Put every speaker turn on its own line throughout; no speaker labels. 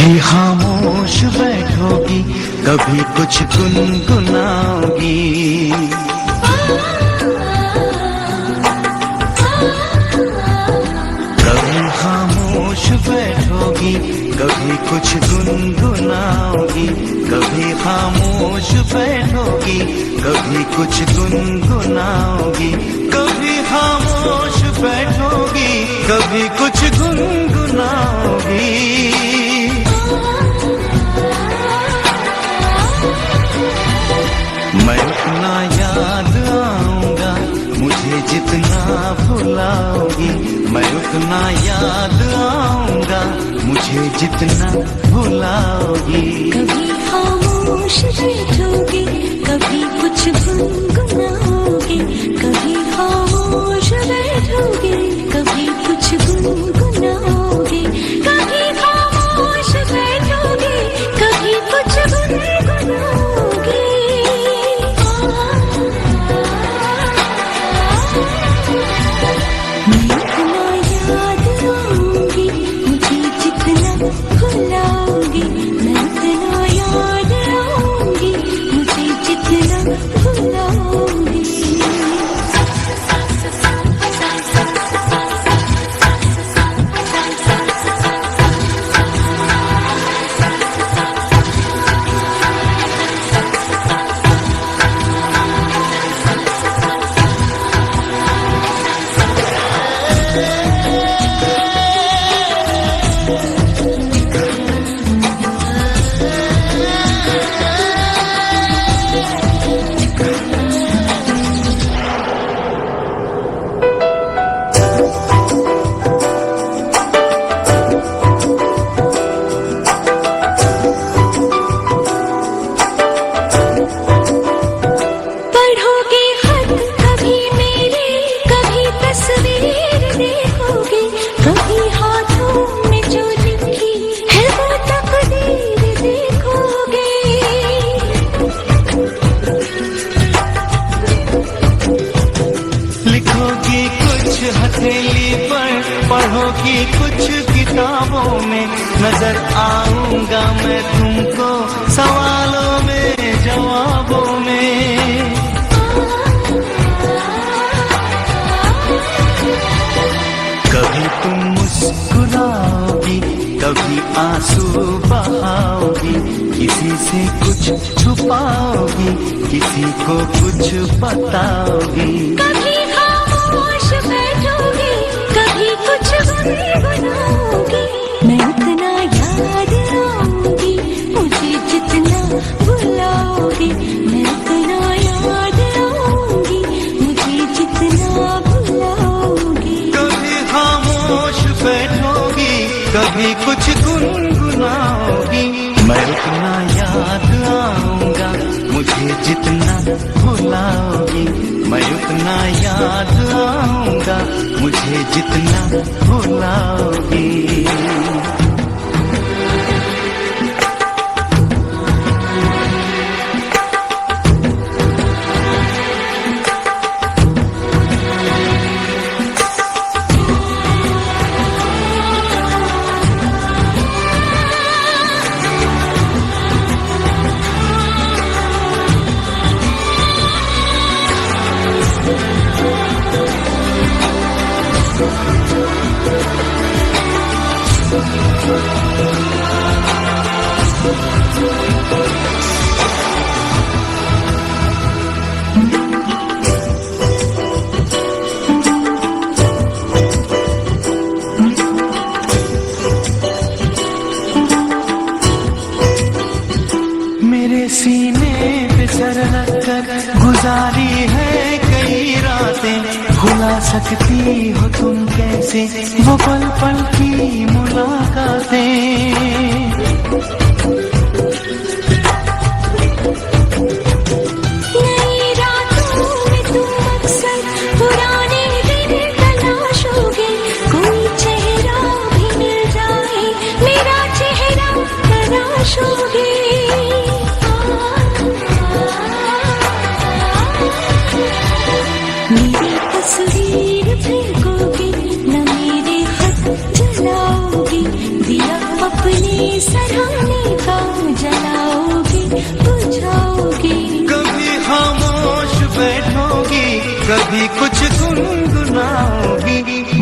कभी खामोश बैठोगी, कभी कुछ गुनगुनाओगी। कभी खामोश बैठोगी, कभी कुछ गुनगुनाओगी। कभी खामोश बैठोगी, कभी कुछ गुनगुनाओगी। कभी खामोश बैठोगी, कभी कुछ गुनगुनाओगी। मैं उतना याद आऊंगा मुझे जितना भुलाओगी। मैं उतना याद आऊंगा मुझे जितना भुलाओगी।
कभी खामोश बैठोगे, कभी कुछ गुनगुनाओगे। कभी खामोश बैठोगे, कभी कुछ गुनगुनाओगे। कभी खामोश बैठोगे, कभी कुछ गुनगुनाओगे। मैं इतना याद आऊंगी मुझे जितना भुलाओगी। मैं इतना याद आऊंगी मुझे जितना भुलाओगी।
हथेली पर पढ़ोगी कुछ किताबों में। नजर आऊंगा मैं तुमको सवालों में जवाबों में। कभी तुम मुस्कुराओगी, कभी आंसू बहाओगी। किसी से कुछ छुपाओगी, किसी को कुछ बताओगी।
कभी खामोश बैठोगे, कभी कुछ गुनगुनाओगे। मैं उतना याद आऊंगी मुझे जितना भुलाओगे। मैं उतना याद आऊंगी मुझे जितना भुलाओगे।
कभी खामोश बैठोगी, कभी कुछ गुनगुनाओगी। मैं उतना याद आऊंगा मुझे जितना भुलाओगी। मैं उतना याद आऊंगा मुझे जितना भुलाओगी। मेरे सीने पे सर रखकर गुजारी है कई रातें। भुला सकती हो तुम कैसे वो पल पल की मुलाकातें।
नई रातों में तुम अक्सर पुराने दिन तलाशोगे। कोई चेहरा भी मिल जाए मेरा चेहरा तलाशोगे। मेरी तस्वीर फेंकोगे, न मेरे खत जलाओगी। दिया अपनी सराह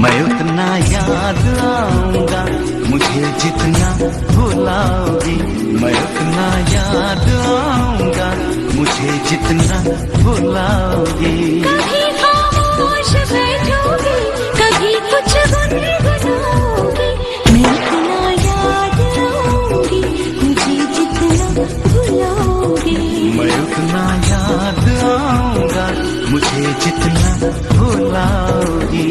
मैं उतना याद आऊंगा मुझे जितना भुलाओगी। मैं उतना याद आऊंगा मुझे जितना भुलाओगी।
कभी खामोश बैठोगी, कभी कुछ गुनगुनाओगी। मैं इतना याद आऊंगी मुझे जितना भुलाओगी।
मैं उतना याद आऊंगा मुझे जितना भुलाओगी।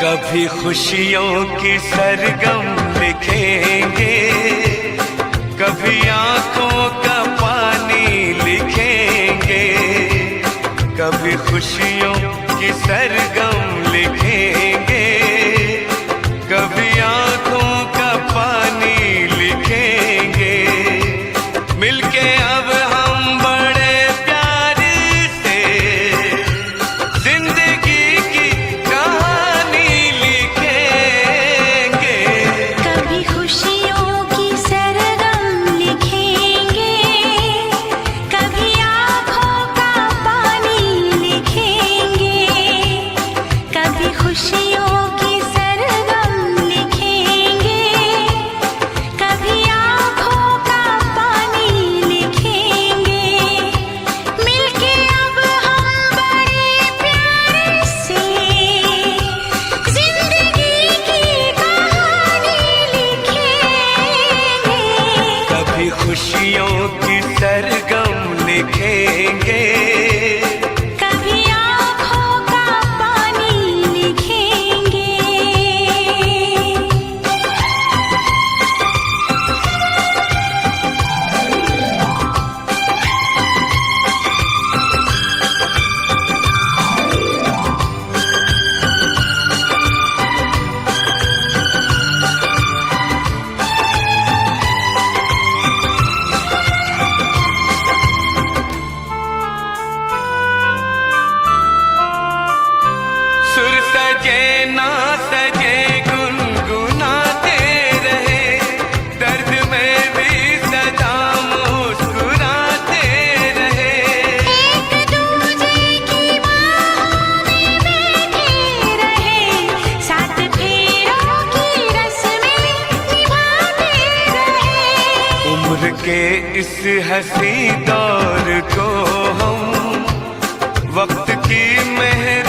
कभी खुशियों की सरगम लिखेंगे, कभी आंखों का पानी लिखेंगे। कभी खुशियों की सरगम लिखेंगे, कभी आंखों का पानी लिखेंगे। मिलके अब हम बड़े प्यार से जिंदगी की कहानी लिखेंगे।
कभी खुशियों की सरगम लिखेंगे, कभी आँखों का पानी लिखेंगे। कभी खुशियों की सरगम लिखेंगे, कभी आँखों का पानी लिखेंगे। मिलके अब हम बड़े प्यार से जिंदगी की कहानी लिखेंगे।
कभी खुशियों की सरगम लिखेंगे,
कभी आँखों का पानी लिखेंगे।
सुर सजे ना सजे गुनगुनाते रहे, दर्द में भी सदा मुस्कुराते रहे।
एक दूजे की बाहों में बैठे रहे, साथ फेरों की रस्में निभाते रहे।
उम्र के इस हंसी दौर को हम वक्त की मेहनत